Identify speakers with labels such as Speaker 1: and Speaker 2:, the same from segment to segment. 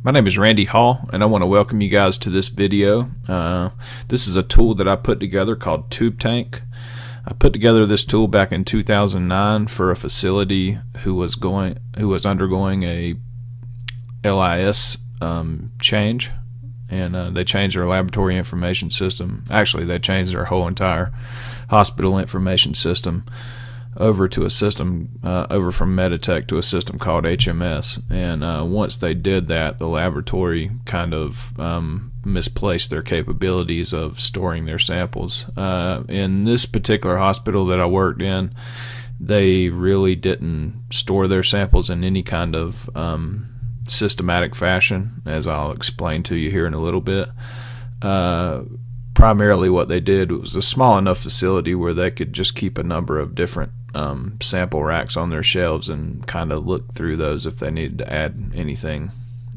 Speaker 1: My name is Randy Hall, and I want to welcome you guys to this video. This is a tool that I put together called TubeTank. I put together this tool back in 2009 for a facility who was undergoing a LIS change, and they changed their laboratory information system. Actually, they changed their whole entire hospital information system over to a system over from Meditech to a system called HMS. And once they did that, the laboratory kind of misplaced their capabilities of storing their samples. In this particular hospital that I worked in, they really didn't store their samples in any kind of systematic fashion, as I'll explain to you here in a little bit. Primarily what they did was a small enough facility where they could just keep a number of different sample racks on their shelves and kind of look through those if they needed to add anything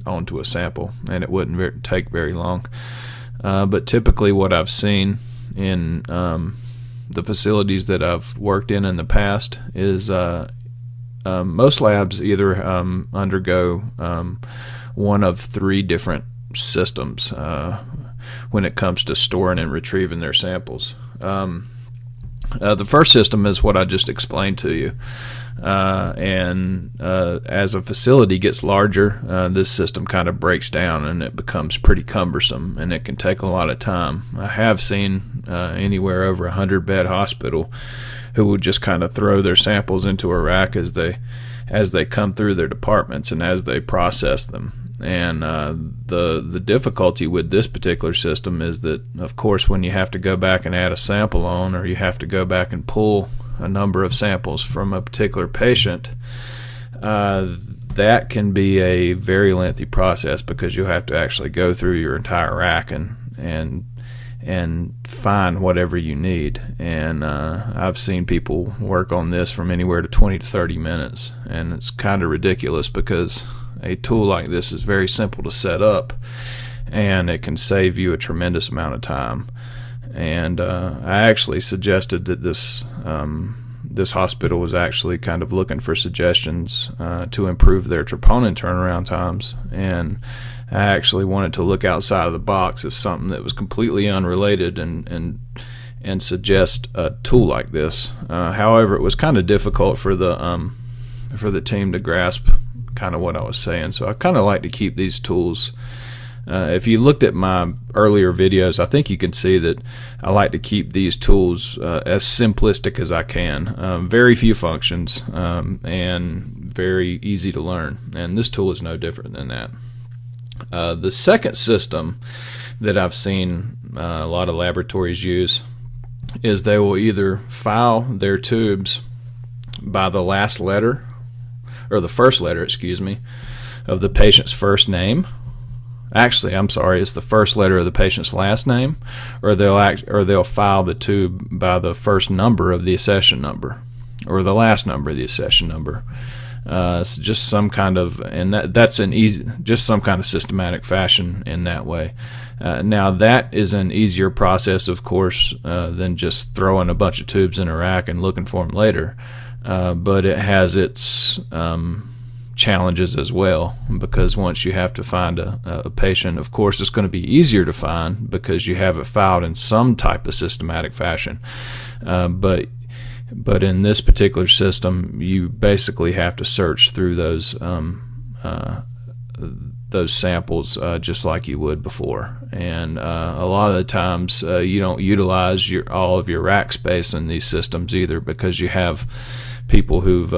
Speaker 1: onto a sample, and it wouldn't take very long. But typically what I've seen in the facilities that I've worked in the past is most labs either undergo one of three different systems when it comes to storing and retrieving their samples. The first system is what I just explained to you, and as a facility gets larger, this system kind of breaks down and it becomes pretty cumbersome, and it can take a lot of time. I have seen anywhere over 100-bed hospital who would just kind of throw their samples into a rack as they come through their departments and as they process them. And the difficulty with this particular system is that, of course, when you have to go back and add a sample on, or you have to go back and pull a number of samples from a particular patient, that can be a very lengthy process, because you have to actually go through your entire rack and find whatever you need. And I've seen people work on this from anywhere to 20 to 30 minutes, and it's kind of ridiculous, because a tool like this is very simple to set up, and it can save you a tremendous amount of time. And I actually suggested that this hospital was actually kind of looking for suggestions to improve their troponin turnaround times, and I actually wanted to look outside of the box of something that was completely unrelated and suggest a tool like this. However, it was kind of difficult for the team to grasp kind of what I was saying, so I kind of like to keep these tools. If you looked at my earlier videos, I think you can see that I like to keep these tools as simplistic as I can. Very few functions, and very easy to learn, and this tool is no different than that. The second system that I've seen a lot of laboratories use is they will either file their tubes by the last letter, or the first letter, excuse me, of the patient's first name. Actually, I'm sorry, it's the first letter of the patient's last name, or they'll file the tube by the first number of the accession number, or the last number of the accession number. It's just some kind of, and that's just some kind of systematic fashion in that way. Now that is an easier process, of course, than just throwing a bunch of tubes in a rack and looking for them later. But it has its challenges as well, because once you have to find a patient, of course it's going to be easier to find because you have it filed in some type of systematic fashion. But in this particular system, you basically have to search through those samples just like you would before. And a lot of the times you don't utilize all of your rack space in these systems either, because you have people who've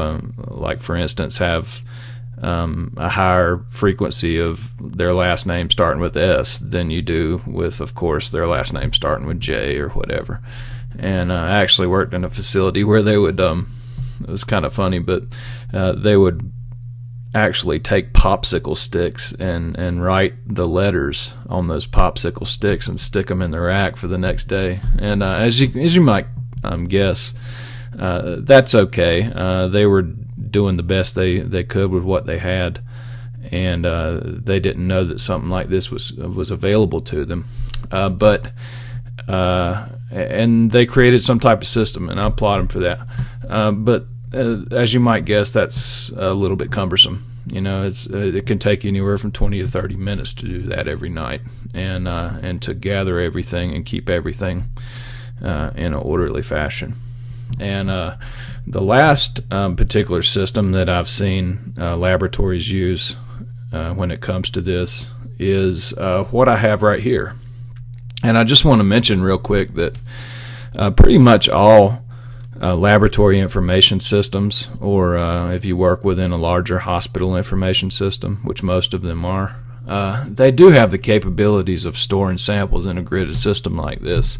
Speaker 1: like, for instance, have a higher frequency of their last name starting with S than you do with, of course, their last name starting with J or whatever. And I actually worked in a facility where they would it was kind of funny, but they would actually take popsicle sticks and write the letters on those popsicle sticks and stick them in the rack for the next day. And as you might guess, that's okay. They were doing the best they could with what they had, and they didn't know that something like this was available to them. And they created some type of system, and I applaud them for that. But as you might guess, that's a little bit cumbersome. You know, it can take anywhere from 20 to 30 minutes to do that every night, and to gather everything and keep everything in an orderly fashion. And the last particular system that I've seen laboratories use when it comes to this is what I have right here. And I just want to mention real quick that pretty much all laboratory information systems, or if you work within a larger hospital information system, which most of them are, they do have the capabilities of storing samples in a gridded system like this.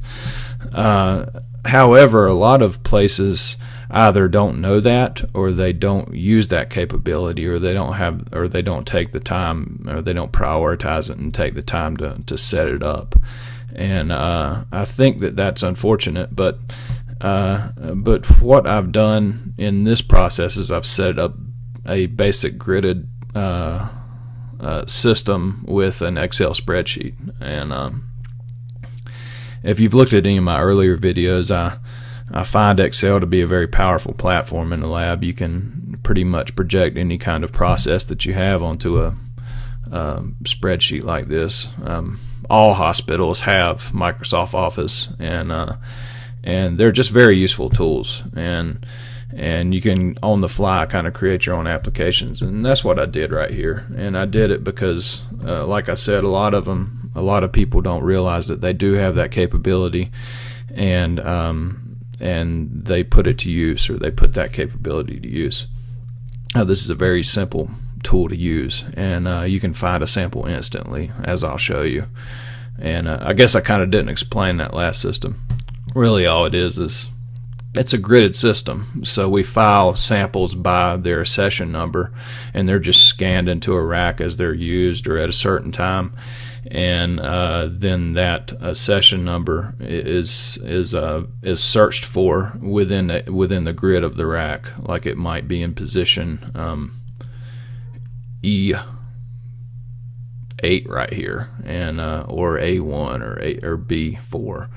Speaker 1: However, a lot of places either don't know that, or they don't use that capability, or they don't take the time, or they don't prioritize it and take the time to set it up. And I think that that's unfortunate, but what I've done in this process is I've set up a basic gridded system with an Excel spreadsheet. And if you've looked at any of my earlier videos, I find Excel to be a very powerful platform in the lab. You can pretty much project any kind of process that you have onto a spreadsheet like this. All hospitals have Microsoft Office, and they're just very useful tools, and you can on the fly kind of create your own applications, and that's what I did right here. And I did it because like I said, a lot of people don't realize that they do have that capability, and they put it to use, or they put that capability to use. This is a very simple tool to use, and you can find a sample instantly, as I'll show you. And I guess I kind of didn't explain that last system. Really all it is it's a gridded system, so we file samples by their session number, and they're just scanned into a rack as they're used or at a certain time, and then that session number is searched for within the grid of the rack, like it might be in position E8 right here, and or A1 or B4.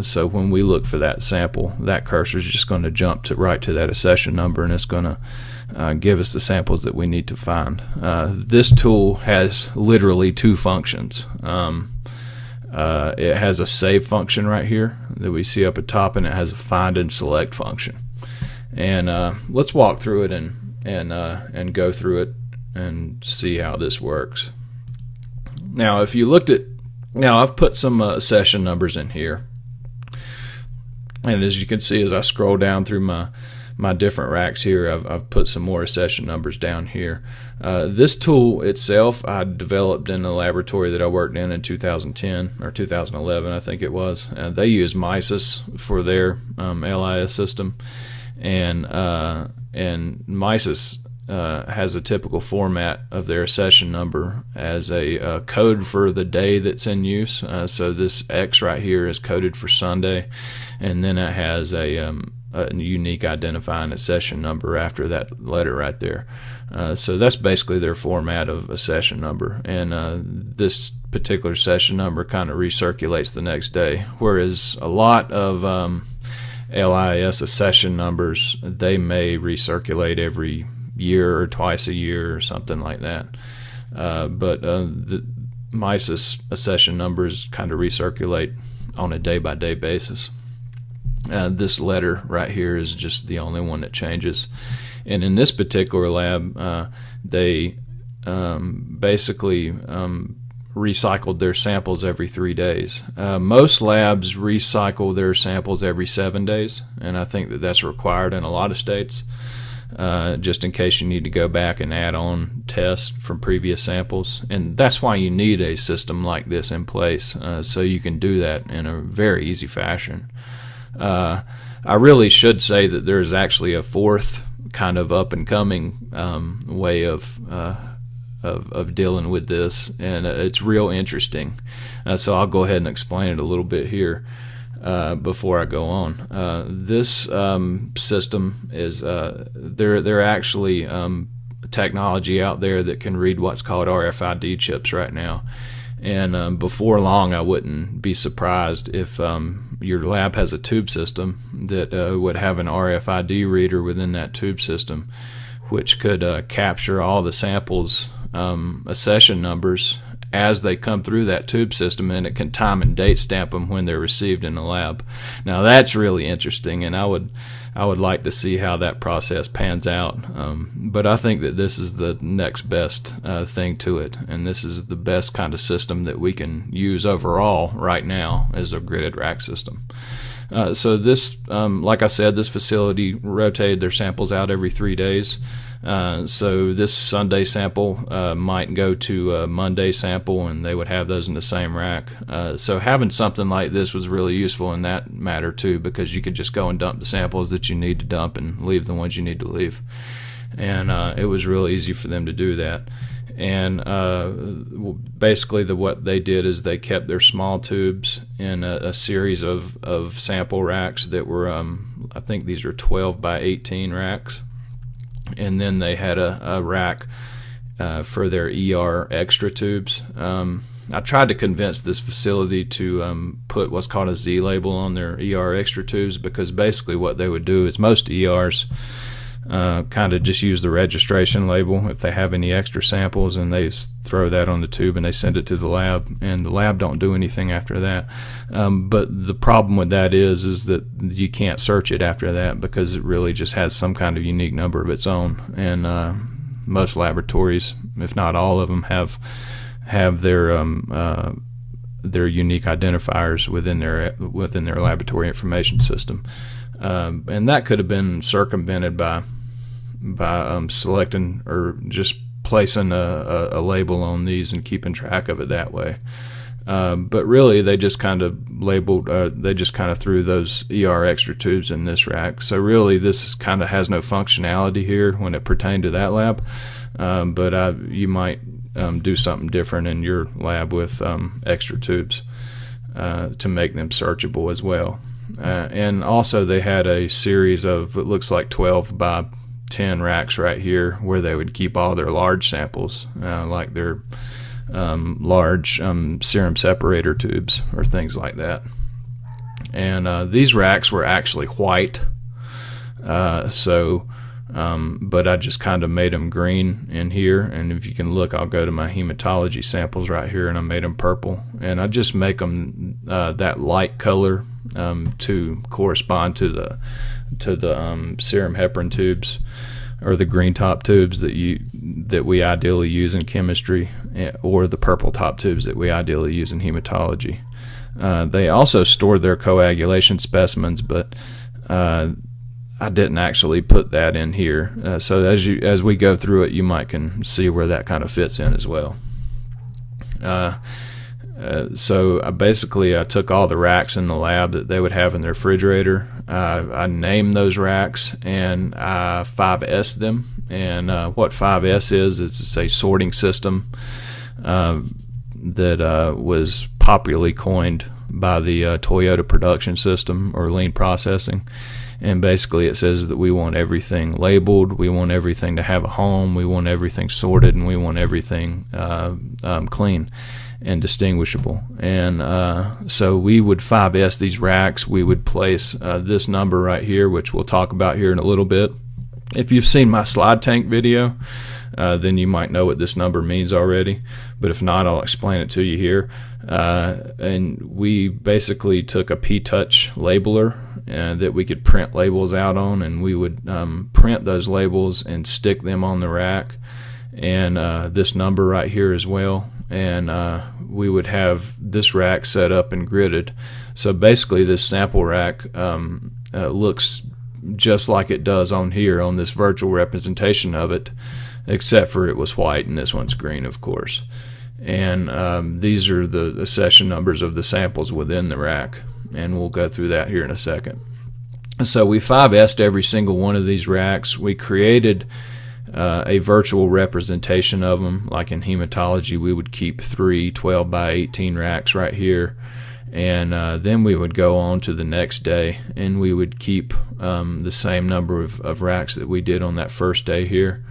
Speaker 1: So when we look for that sample, that cursor is just going to jump right to that accession number, and it's going to give us the samples that we need to find. This tool has literally two functions. It has a save function right here that we see up at top, and it has a find and select function. And let's walk through it and go through it and see how this works. Now, if you looked at, now I've put some session numbers in here, and as you can see, as I scroll down through my different racks here, I've put some more session numbers down here. This tool itself I developed in the laboratory that I worked in 2010 or 2011, I think it was. They use MISIS for their LIS system, and MISIS has a typical format of their session number as a code for the day that's in use. So this X right here is coded for Sunday, and then it has a unique identifying session number after that letter right there. So that's basically their format of a session number, and this particular session number kind of recirculates the next day, whereas a lot of LIS session numbers, they may recirculate every year or twice a year or something like that. But the MISIS session numbers kind of recirculate on a day-by-day basis. This letter right here is just the only one that changes. And in this particular lab, they basically recycled their samples every 3 days. Most labs recycle their samples every 7 days, and I think that that's required in a lot of states. Just in case you need to go back and add on tests from previous samples, and that's why you need a system like this in place, so you can do that in a very easy fashion. I really should say that there's actually a fourth kind of up and coming way of dealing with this, and it's real interesting. So I'll go ahead and explain it a little bit here. Before I go on, this system is there actually technology out there that can read what's called RFID chips right now, and before long I wouldn't be surprised if your lab has a tube system that would have an RFID reader within that tube system, which could capture all the samples accession numbers as they come through that tube system, and it can time and date stamp them when they're received in the lab. Now that's really interesting, and I would like to see how that process pans out. But I think that this is the next best thing to it, and this is the best kind of system that we can use overall right now as a gridded rack system. So this, like I said, this facility rotated their samples out every 3 days. So this Sunday sample might go to a Monday sample, and they would have those in the same rack. So having something like this was really useful in that matter too, because you could just go and dump the samples that you need to dump and leave the ones you need to leave. And it was real easy for them to do that. And basically what they did is they kept their small tubes in a series of sample racks that were, I think these are 12 by 18 racks. And then they had a rack for their ER extra tubes. I tried to convince this facility to put what's called a Z label on their ER extra tubes, because basically what they would do is most ERs kind of just use the registration label if they have any extra samples, and they throw that on the tube and they send it to the lab, and the lab don't do anything after that. But the problem with that is that you can't search it after that, because it really just has some kind of unique number of its own. And most laboratories, if not all of them, have their unique identifiers within their laboratory information system. And that could have been circumvented by selecting or just placing a label on these and keeping track of it that way. But really, they just kind of labeled, they just kind of threw those ER extra tubes in this rack. So really, this kind of has no functionality here when it pertained to that lab. But you might do something different in your lab with extra tubes to make them searchable as well. And also they had a series of, it looks like 12 by 10 racks right here, where they would keep all their large samples, like their large serum separator tubes or things like that. And these racks were actually white, but I just kind of made them green in here. And if you can look, I'll go to my hematology samples right here, and I made them purple. And I just make them that light color to correspond to the serum heparin tubes, or the green top tubes that we ideally use in chemistry, or the purple top tubes that we ideally use in hematology. They also stored their coagulation specimens, but I didn't actually put that in here. So as we go through it, you might can see where that kind of fits in as well. So I took all the racks in the lab that they would have in their refrigerator. I named those racks, and I 5S them. And what 5S is, it's a sorting system that was popularly coined by the Toyota production system, or lean processing. And basically it says that we want everything labeled, we want everything to have a home, we want everything sorted, and we want everything clean and distinguishable. And so we would 5S these racks. We would place this number right here, which we'll talk about here in a little bit. If you've seen my slide tank video, then you might know what this number means already, but if not, I'll explain it to you here. And we basically took a P-Touch labeler that we could print labels out on, and we would print those labels and stick them on the rack, and this number right here as well. And we would have this rack set up and gridded. So basically this sample rack looks just like it does on here on this virtual representation of it, except for it was white and this one's green, of course. And these are the accession numbers of the samples within the rack, and we'll go through that here in a second. So we 5S'd every single one of these racks. We created a virtual representation of them. Like in hematology, we would keep 3 12 by 18 racks right here, and then we would go on to the next day, and we would keep the same number of racks that we did on that first day here.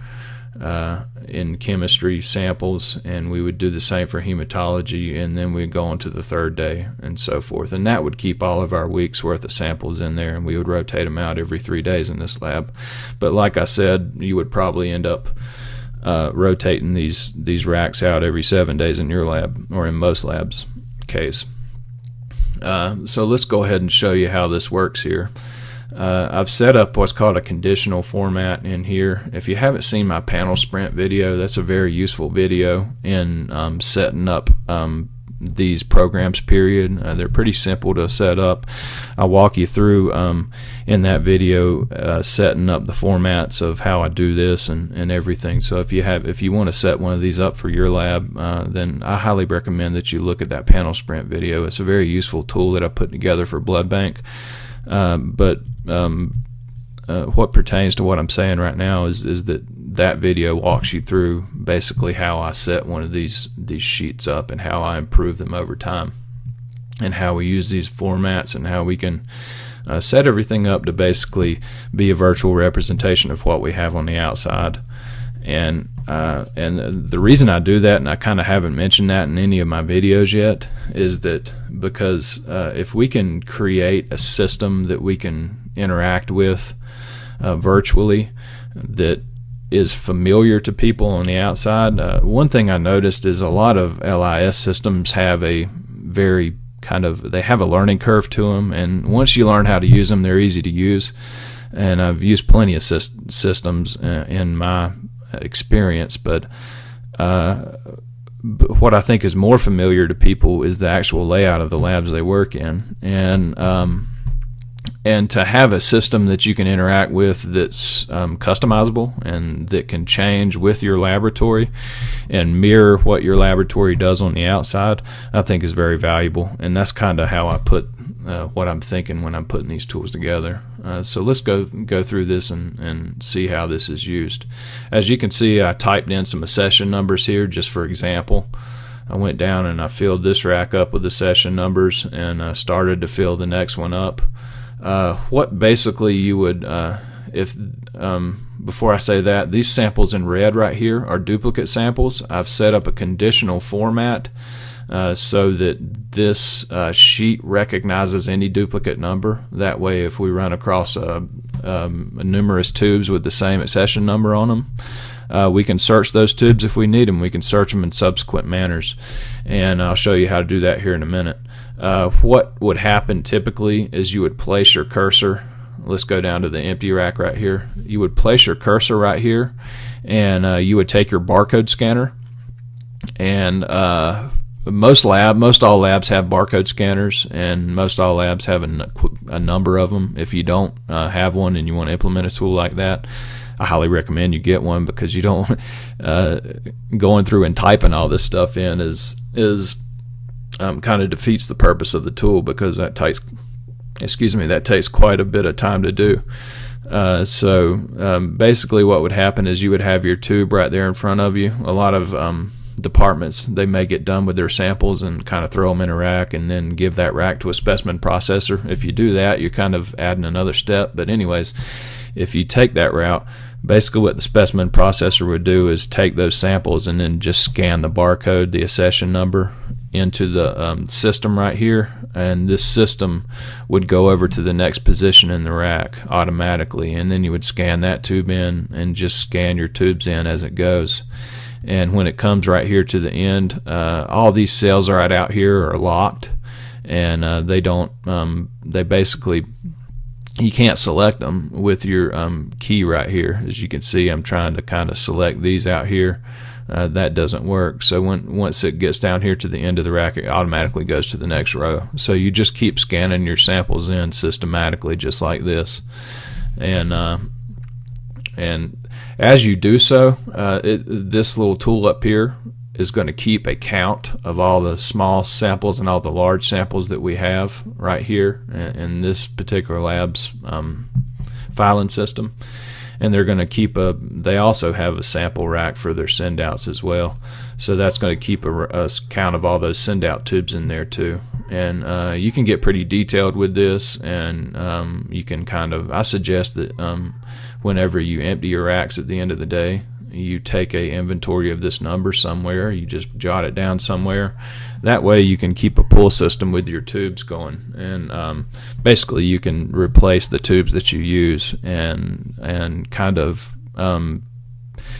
Speaker 1: in chemistry samples, and we would do the same for hematology, and then we'd go on to the third day and so forth. And that would keep all of our week's worth of samples in there, and we would rotate them out every 3 days in this lab. But like I said, you would probably end up rotating these racks out every 7 days in your lab, or in most labs' case. So let's go ahead and show you how this works here. I've set up what's called a conditional format in here. If you haven't seen my panel sprint video, that's a very useful video in setting up these programs, period. They're pretty simple to set up. I'll walk you through in that video setting up the formats of how I do this and everything. So if you want to set one of these up for your lab, then I highly recommend that you look at that panel sprint video. It's a very useful tool that I put together for blood bank. But what pertains to what I'm saying right now is that video walks you through basically how I set one of these sheets up and how I improve them over time, and how we use these formats, and how we can set everything up to basically be a virtual representation of what we have on the outside. And the reason I do that, and I kind of haven't mentioned that in any of my videos yet, is that because if we can create a system that we can interact with virtually that is familiar to people on the outside, one thing I noticed is a lot of LIS systems have a very they have a learning curve to them, and once you learn how to use them, they're easy to use. And I've used plenty of systems in my experience, but what I think is more familiar to people is the actual layout of the labs they work in, and to have a system that you can interact with that's customizable and that can change with your laboratory and mirror what your laboratory does on the outside, I think is very valuable. And that's kind of how I put what I'm thinking when I'm putting these tools together. So let's go through this and see how this is used. As you can see, I typed in some accession numbers here just for example. I went down and I filled this rack up with the session numbers, and started to fill the next one up. What basically you would, before I say that, these samples in red right here are duplicate samples. I've set up a conditional format so that this sheet recognizes any duplicate number. That way, if we run across numerous tubes with the same accession number on them, we can search those tubes if we need them. We can search them in subsequent manners, and I'll show you how to do that here in a minute. What would happen typically is you would place your cursor. Let's go down to the empty rack right here. You would place your cursor right here, and you would take your barcode scanner, and most all labs have barcode scanners, and most all labs have a number of them. If you don't have one and you want to implement a tool like that, I highly recommend you get one, because you don't going through and typing all this stuff in is kind of defeats the purpose of the tool, because that takes quite a bit of time to do. So basically what would happen is you would have your tube right there in front of you. A lot of departments, they may get done with their samples and kind of throw them in a rack and then give that rack to a specimen processor. If you do that, you're kind of adding another step. But anyways, if you take that route, basically what the specimen processor would do is take those samples and then just scan the barcode, the accession number, into the system right here, and this system would go over to the next position in the rack automatically, and then you would scan that tube in and just scan your tubes in as it goes. And when it comes right here to the end, all these cells right out here are locked, and they basically, you can't select them with your key right here. As you can see, I'm trying to kind of select these out here. That doesn't work. So once it gets down here to the end of the rack, it automatically goes to the next row. So you just keep scanning your samples in systematically, just like this. And as you do so, this little tool up here is going to keep a count of all the small samples and all the large samples that we have right here in this particular lab's filing system. And they're going to keep they also have a sample rack for their send outs as well. So that's going to keep a count of all those send out tubes in there too. And you can get pretty detailed with this, and you can I suggest that whenever you empty your racks at the end of the day, you take a inventory of this number somewhere. You just jot it down somewhere. That way you can keep a pull system with your tubes going, and basically you can replace the tubes that you use and kind of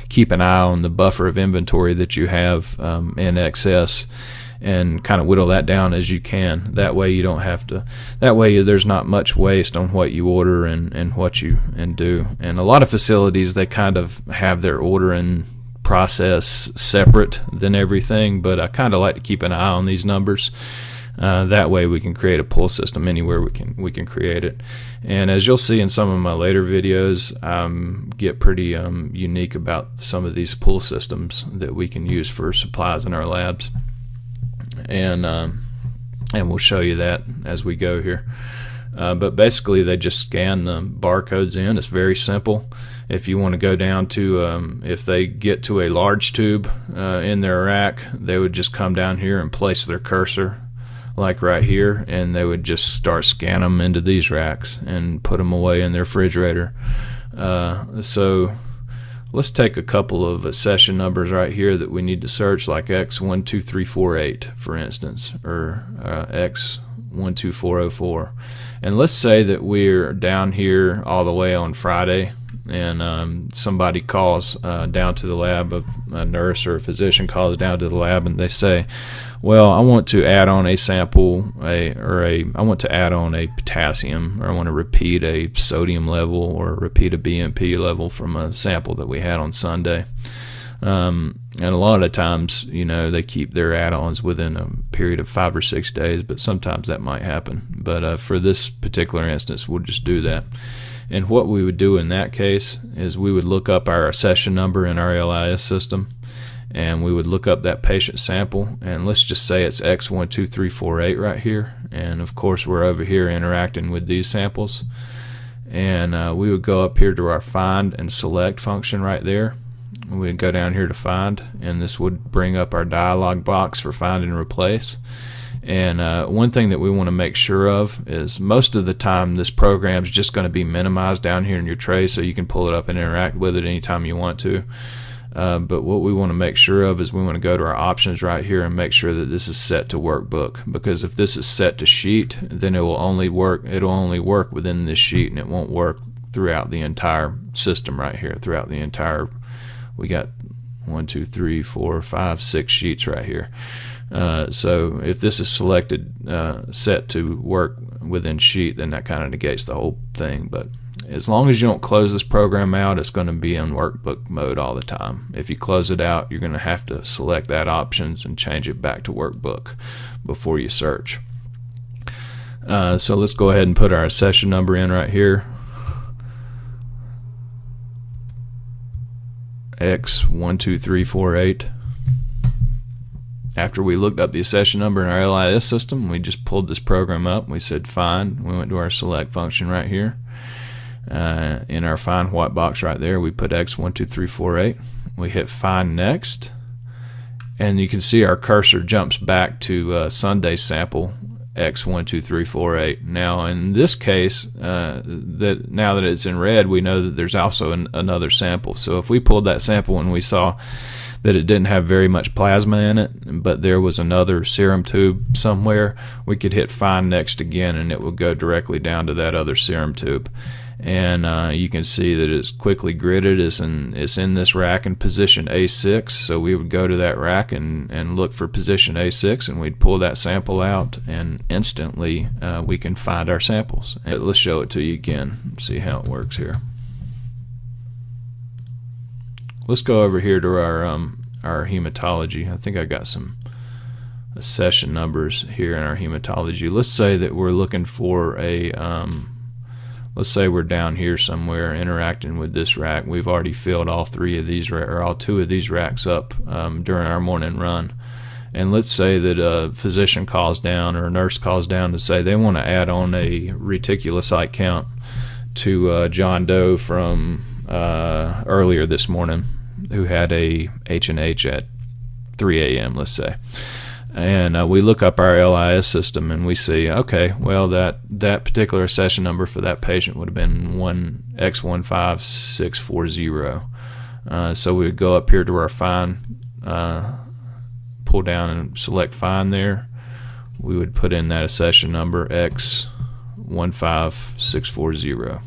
Speaker 1: keep an eye on the buffer of inventory that you have in excess, and kind of whittle that down as you can. That way you don't have to, that way there's not much waste on what you order and what you do. And a lot of facilities, they kind of have their ordering process separate than everything, but I kind of like to keep an eye on these numbers. That way we can create a pull system anywhere we can create it. And as you'll see in some of my later videos, get pretty unique about some of these pull systems that we can use for supplies in our labs. And we'll show you that as we go here. But basically they just scan the barcodes in. It's very simple. If you want to go down to, if they get to a large tube in their rack, they would just come down here and place their cursor like right here, and they would just start scanning them into these racks and put them away in their refrigerator. So let's take a couple of session numbers right here that we need to search, like X12348 for instance, or X12404. And let's say that we're down here all the way on Friday, and somebody calls down to the lab, a nurse or a physician calls down to the lab, and they say, well, I want to add on a sample, I want to add on a potassium, or I want to repeat a sodium level or repeat a BMP level from a sample that we had on Sunday. And a lot of times, you know, they keep their add-ons within a period of 5 or 6 days, but sometimes that might happen. But for this particular instance, we'll just do that. And what we would do in that case is we would look up our session number in our LIS system, and we would look up that patient sample, and let's just say it's X12348 right here, and of course we're over here interacting with these samples, and we would go up here to our find and select function right there. We'd go down here to find, and this would bring up our dialog box for find and replace. And one thing that we want to make sure of is most of the time this program is just going to be minimized down here in your tray, so you can pull it up and interact with it anytime you want to. But what we want to make sure of is we want to go to our options right here and make sure that this is set to workbook, because if this is set to sheet, then it'll only work within this sheet, and it won't work throughout the entire system right here, throughout the entire, we got 1, 2, 3, 4, 5, 6 sheets right here. So if this is selected set to work within sheet, then that kind of negates the whole thing. But as long as you don't close this program out, it's going to be in workbook mode all the time. If you close it out, you're going to have to select that options and change it back to workbook before you search. So let's go ahead and put our session number in right here, X12348. After we looked up the session number in our LIS system, we just pulled this program up. We said find. We went to our select function right here. In our find white box right there, we put X12348. We hit find next, and you can see our cursor jumps back to Sunday's sample, X12348. Now in this case, now that it's in red, we know that there's also another sample. So if we pulled that sample and we saw that it didn't have very much plasma in it, but there was another serum tube somewhere, we could hit find next again, and it will go directly down to that other serum tube. And you can see that it's quickly gridded. It's in this rack in position A6, so we would go to that rack and look for position A6, and we'd pull that sample out, and instantly we can find our samples. And let's show it to you again, see how it works here. Let's go over here to our hematology. I think I got some session numbers here in our hematology. Let's say that we're looking for a let's say we're down here somewhere interacting with this rack. We've already filled all 3 of these, or all 2 of these racks up during our morning run. And let's say that a physician calls down, or a nurse calls down to say they want to add on a reticulocyte count to John Doe from earlier this morning, who had a H&H at 3 a.m., let's say. And we look up our LIS system, and we see, okay, well, that particular session number for that patient would have been X15640. So we would go up here to our find, pull down and select find there. We would put in that accession number X15640,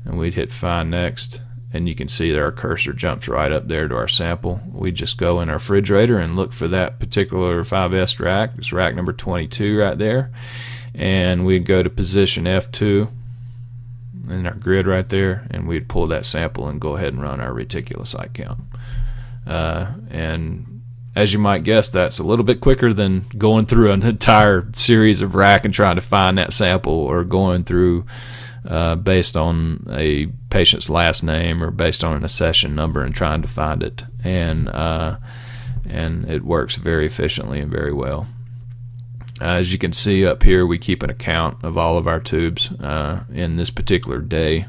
Speaker 1: and we'd hit find next, and you can see that our cursor jumps right up there to our sample. We just go in our refrigerator and look for that particular 5S rack. It's rack number 22 right there, and we'd go to position F2 in our grid right there, and we'd pull that sample and go ahead and run our reticulocyte count. And as you might guess, that's a little bit quicker than going through an entire series of rack and trying to find that sample, or going through based on a patient's last name or based on an accession number and trying to find it. And it works very efficiently and very well. As you can see up here, we keep an account of all of our tubes in this particular day,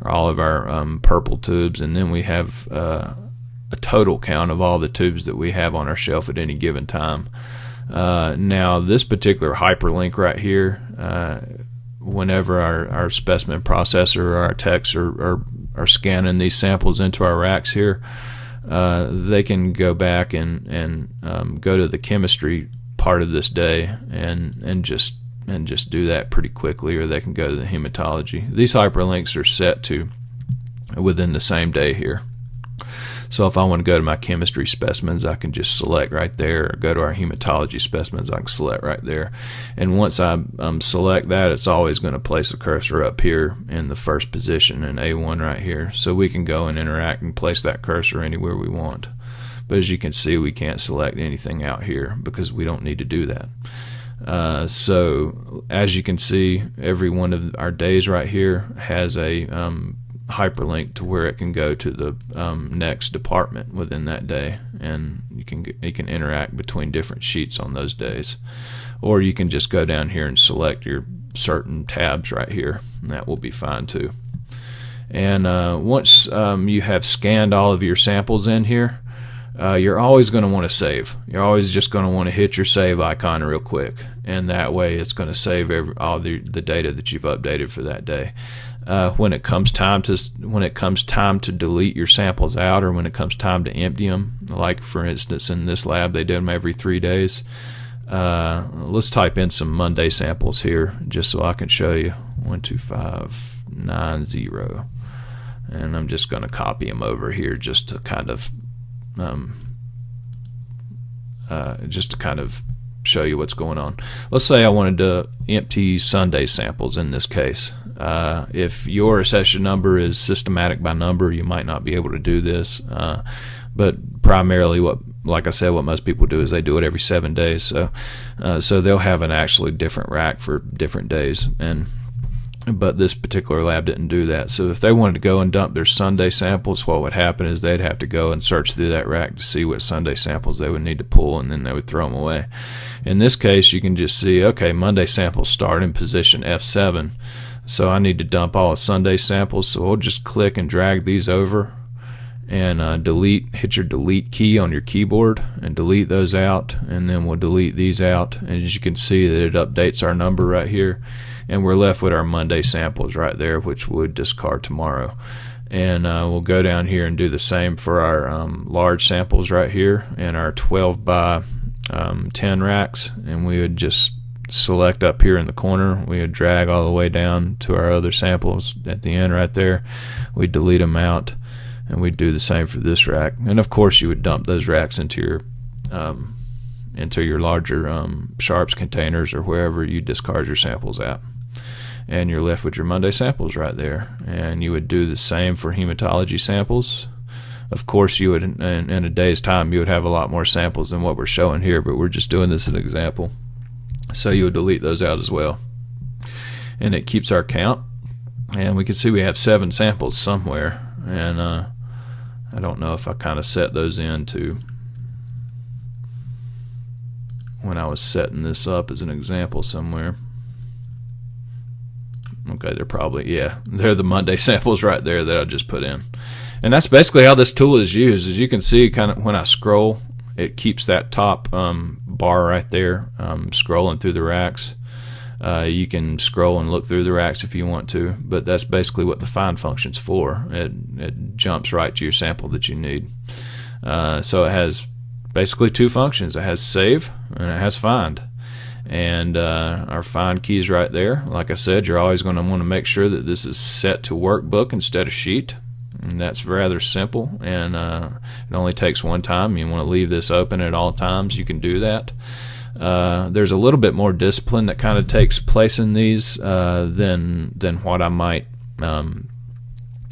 Speaker 1: or all of our purple tubes, and then we have a total count of all the tubes that we have on our shelf at any given time. Now this particular hyperlink right here, whenever our specimen processor or our techs are scanning these samples into our racks here, they can go back and go to the chemistry part of this day and just do that pretty quickly, or they can go to the hematology. These hyperlinks are set to within the same day here. So if I want to go to my chemistry specimens, I can just select right there, or go to our hematology specimens, I can select right there. And once I select that, it's always going to place the cursor up here in the first position in A1 right here. So we can go and interact and place that cursor anywhere we want. But as you can see, we can't select anything out here because we don't need to do that. So as you can see, every one of our days right here has a hyperlink to where it can go to the next department within that day, and you can interact between different sheets on those days. Or you can just go down here and select your certain tabs right here, and that will be fine too. And once you have scanned all of your samples in here, you're always going to want to save. You're always just going to want to hit your save icon real quick, and that way it's going to save all the data that you've updated for that day. When it comes time to delete your samples out, or when it comes time to empty them, like for instance in this lab they do them every 3 days. Let's type in some Monday samples here just so I can show you. 12590, and I'm just going to copy them over here just to kind of show you what's going on. Let's say I wanted to empty Sunday samples in this case. If your accession number is systematic by number, you might not be able to do this, but primarily like I said, what most people do is they do it every 7 days. So they'll have an actually different rack for different days, but this particular lab didn't do that. So if they wanted to go and dump their Sunday samples, what would happen is they'd have to go and search through that rack to see what Sunday samples they would need to pull, and then they would throw them away. In this case, you can just see, okay, Monday samples start in position F7, so I need to dump all of Sunday samples. So we'll just click and drag these over and hit your delete key on your keyboard and delete those out, and then we'll delete these out. And as you can see, that it updates our number right here, and we're left with our Monday samples right there, which we'll discard tomorrow. And we'll go down here and do the same for our large samples right here and our 12 by 10 racks, and we would just select up here in the corner. We would drag all the way down to our other samples at the end right there. We delete them out, and we'd do the same for this rack. And of course you would dump those racks into your larger sharps containers or wherever you discard your samples at, and you're left with your Monday samples right there. And you would do the same for hematology samples. Of course you would, in a day's time, you would have a lot more samples than what we're showing here, but we're just doing this as an example. So you would delete those out as well, and it keeps our count. And we can see we have 7 samples somewhere, and I don't know if I kind of set those into when I was setting this up as an example somewhere. Okay, they're probably, yeah, they're the Monday samples right there that I just put in. And that's basically how this tool is used. As you can see, kind of when I scroll, it keeps that top bar right there scrolling through the racks. You can scroll and look through the racks if you want to, but that's basically what the find function's for. It jumps right to your sample that you need. So it has basically two functions. It has save and it has find. And our find key is right there. Like I said, you're always going to want to make sure that this is set to workbook instead of sheet. And that's rather simple, and it only takes one time. You want to leave this open at all times, you can do that. There's a little bit more discipline that kind of takes place in these than what I might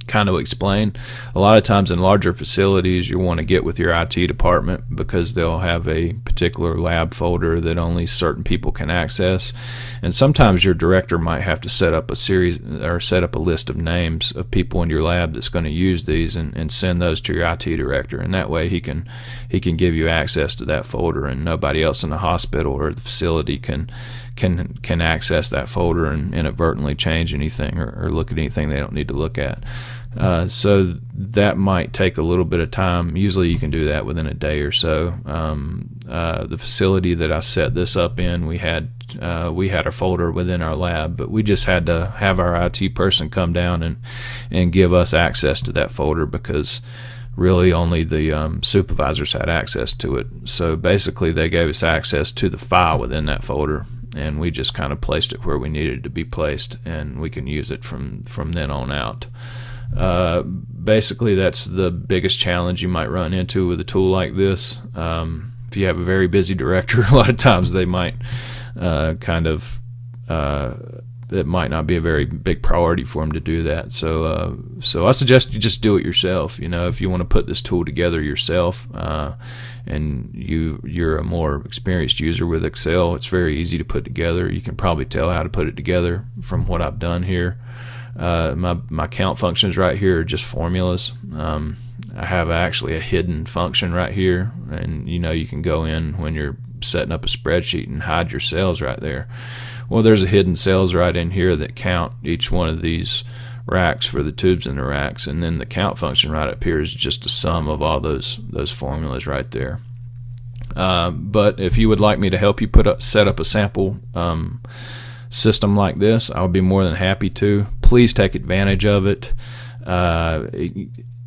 Speaker 1: kind of explain. A lot of times in larger facilities, you want to get with your IT department because they'll have a particular lab folder that only certain people can access, and sometimes your director might have to set up a series or set up a list of names of people in your lab that's going to use these and send those to your IT director, and that way he can give you access to that folder, and nobody else in the hospital or the facility can access that folder and inadvertently change anything or look at anything they don't need to look at. So that might take a little bit of time. Usually you can do that within a day or so. The facility that I set this up in, we had a folder within our lab, but we just had to have our IT person come down and give us access to that folder because really only the supervisors had access to it. So basically they gave us access to the file within that folder, and we just kind of placed it where we needed it to be placed, and we can use it from then on out. Basically that's the biggest challenge you might run into with a tool like this. If you have a very busy director, a lot of times they might it might not be a very big priority for them to do that. So I suggest you just do it yourself. You know, if you want to put this tool together yourself, and you're a more experienced user with Excel, it's very easy to put together. You can probably tell how to put it together from what I've done here. My count functions right here are just formulas. I have actually a hidden function right here, and you can go in when you're setting up a spreadsheet and hide your cells right there. Well, there's a hidden cells right in here that count each one of these racks for the tubes in the racks, and then the count function right up here is just a sum of all those formulas right there. But if you would like me to help you set up a sample system like this, I would be more than happy to. Please take advantage of it.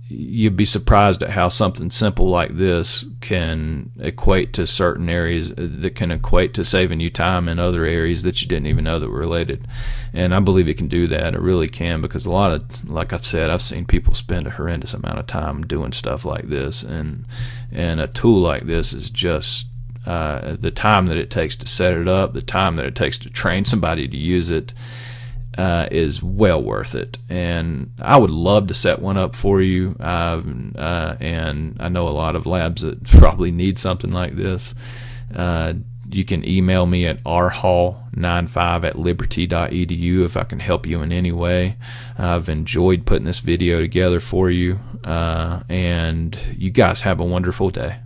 Speaker 1: You'd be surprised at how something simple like this can equate to certain areas, that can equate to saving you time in other areas that you didn't even know that were related. And I believe it can do that. It really can, because like I've said, I've seen people spend a horrendous amount of time doing stuff like this, and a tool like this is just the time that it takes to set it up, the time that it takes to train somebody to use it, is well worth it. And I would love to set one up for you, and I know a lot of labs that probably need something like this. You can email me at rhall95@liberty.edu if I can help you in any way. I've enjoyed putting this video together for you, and you guys have a wonderful day.